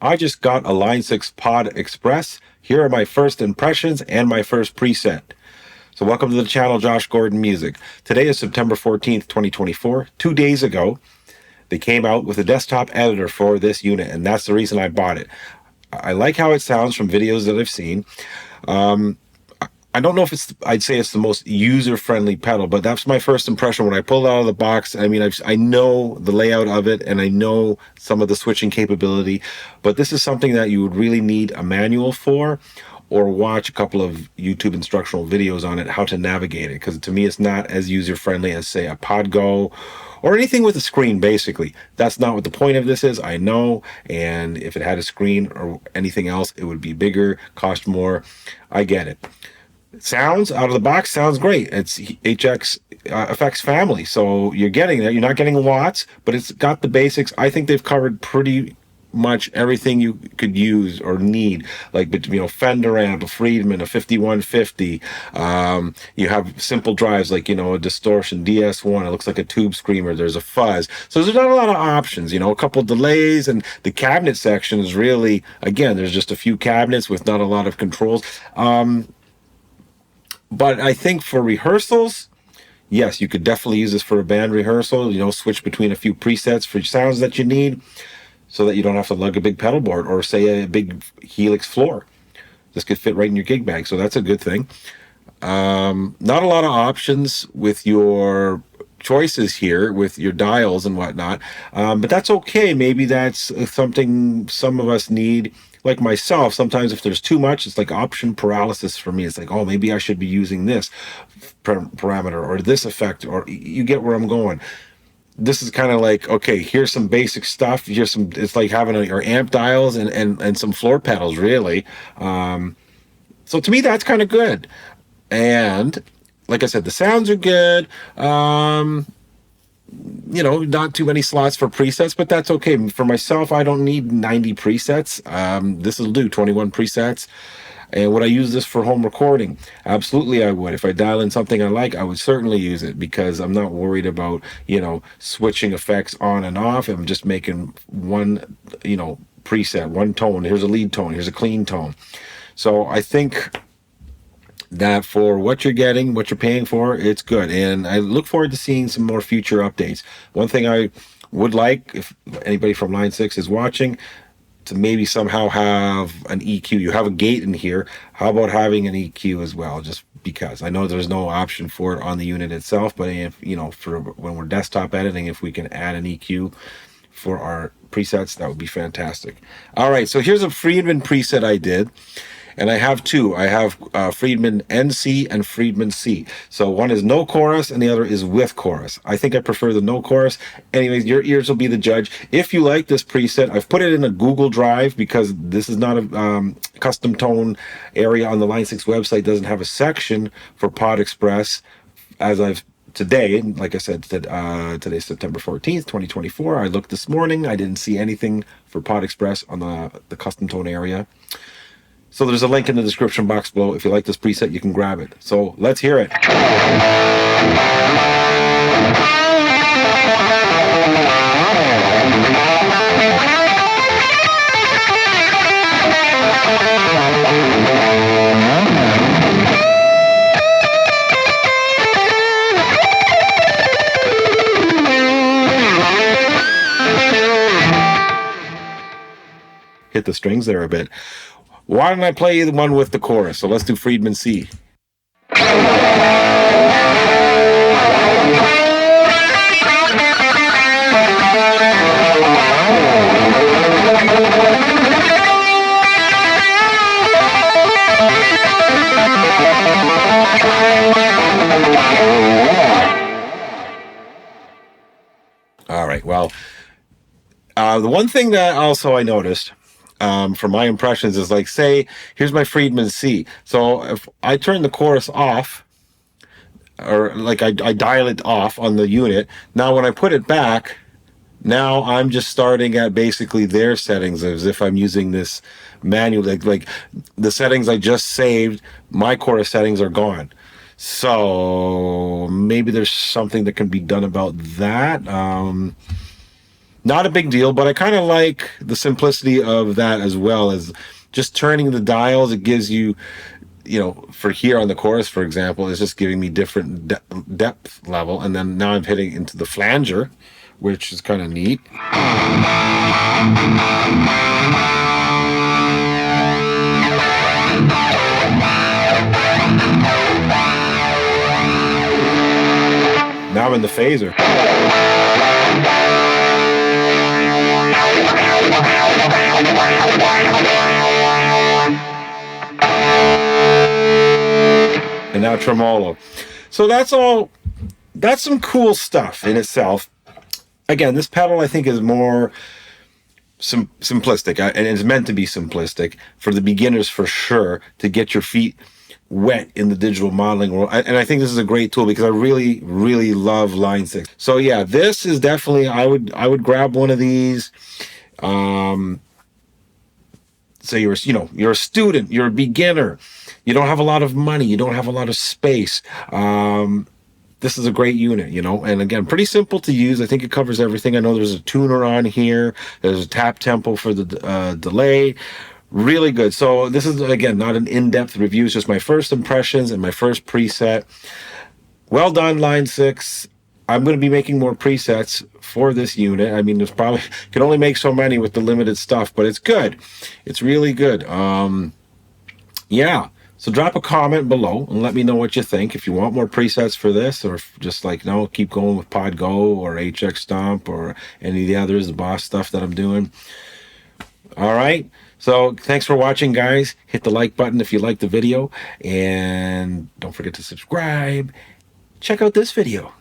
I just got a Line 6 Pod Express. Here are my first impressions and my first preset. So welcome to the channel, Josh Gordon Music. Today is September 14th, 2024. 2 days ago, they came out with a desktop editor for this unit, and that's the reason I bought it. I like how it sounds from videos that I've seen. I don't know if I'd say it's the most user-friendly pedal, but that's my first impression when I pulled it out of the box. I mean, I know the layout of it, and I know some of the switching capability, but this is something that you would really need a manual for, or watch a couple of YouTube instructional videos on it, how to navigate it, because to me, it's not as user-friendly as, say, a Podgo, or anything with a screen, basically. That's not what the point of this is, I know, and if it had a screen or anything else, it would be bigger, cost more. I get it. Sounds out of the box sounds great. It's HX effects family, so you're getting that. You're not getting watts, but it's got the basics. I think they've covered pretty much everything you could use or need, like, you know, Fender amp, a Freedman, a 5150. You have simple drives like, you know, a distortion DS1. It looks like a tube screamer. There's a fuzz. So there's not a lot of options, you know, a couple delays, and the cabinet section is really, again, there's just a few cabinets with not a lot of controls. But I think for rehearsals, yes, you could definitely use this for a band rehearsal, you know, switch between a few presets for sounds that you need so that you don't have to lug a big pedal board or, say, a big Helix floor. This could fit right in your gig bag, so that's a good thing. Not a lot of options with your choices here with your dials and whatnot, but that's okay. Maybe that's something some of us need. Like myself, sometimes if there's too much, it's like option paralysis for me. It's like, oh, maybe I should be using this parameter or this effect, or you get where I'm going. This is kind of like, okay, here's some basic stuff. Here's some, it's like having your amp dials and some floor pedals, really. So to me, that's kind of good. And like I said, the sounds are good. You know, not too many slots for presets, but that's okay. For myself, I don't need 90 presets. This will do 21 presets. And would I use this for home recording? Absolutely, I would. If I dial in something I like, I would certainly use it, because I'm not worried about, you know, switching effects on and off. I'm just making one, you know, preset, one tone. Here's a lead tone. Here's a clean tone. So I think that for what you're getting, what you're paying for, it's good. And I look forward to seeing some more future updates. One thing I would like, if anybody from Line 6 is watching, to maybe somehow have an EQ. You have a gate in here. How about having an EQ as well? Just because I know there's no option for it on the unit itself, but if, you know, for when we're desktop editing, if we can add an EQ for our presets, that would be fantastic. All right, so here's a Freedman preset I did. And I have two. I have Freedman NC and Freedman C. So one is no chorus and the other is with chorus. I think I prefer the no chorus. Anyways, your ears will be the judge. If you like this preset, I've put it in a Google Drive, because this is not a custom tone area on the Line 6 website. It doesn't have a section for Pod Express, as I've today, like I said, today's September 14th, 2024. I looked this morning. I didn't see anything for Pod Express on the custom tone area. So there's a link in the description box below. If you like this preset, you can grab it. So let's hear it. Hit the strings there a bit. Why don't I play the one with the chorus? So let's do Freedman C. All right, well, the one thing that also I noticed from my impressions is, like, say, here's my Freedman C. So if I turn the chorus off, or like I dial it off on the unit, now when I put it back, now I'm just starting at basically their settings, as if I'm using this manual. Like the settings I just saved, my chorus settings are gone. So maybe there's something that can be done about that. Not a big deal, but I kind of like the simplicity of that, as well as just turning the dials. It gives you, for here on the chorus, for example, it's just giving me different depth level. And then now I'm hitting into the flanger, which is kind of neat. Now I'm in the phaser. And now tremolo. So that's some cool stuff in itself. Again, this pedal I think is more simplistic, and it's meant to be simplistic for the beginners for sure, to get your feet wet in the digital modeling world. And I think this is a great tool because I really, really love Line 6. So yeah, this is definitely, I would grab one of these. So you're a student, you're a beginner, you don't have a lot of money, you don't have a lot of space. This is a great unit, and again, pretty simple to use. I think it covers everything. I know there's a tuner on here. There's a tap tempo for the delay. Really good. So this is, again, not an in-depth review. It's just my first impressions and my first preset. Well done, Line 6. I'm going to be making more presets for this unit. I mean, there's probably can only make so many with the limited stuff, but it's good. It's really good. Yeah. So drop a comment below and let me know what you think. If you want more presets for this, or just like, no, keep going with Pod Go or HX Stomp or any of the others, the Boss stuff that I'm doing. All right. So thanks for watching, guys. Hit the like button if you liked the video, and don't forget to subscribe. Check out this video.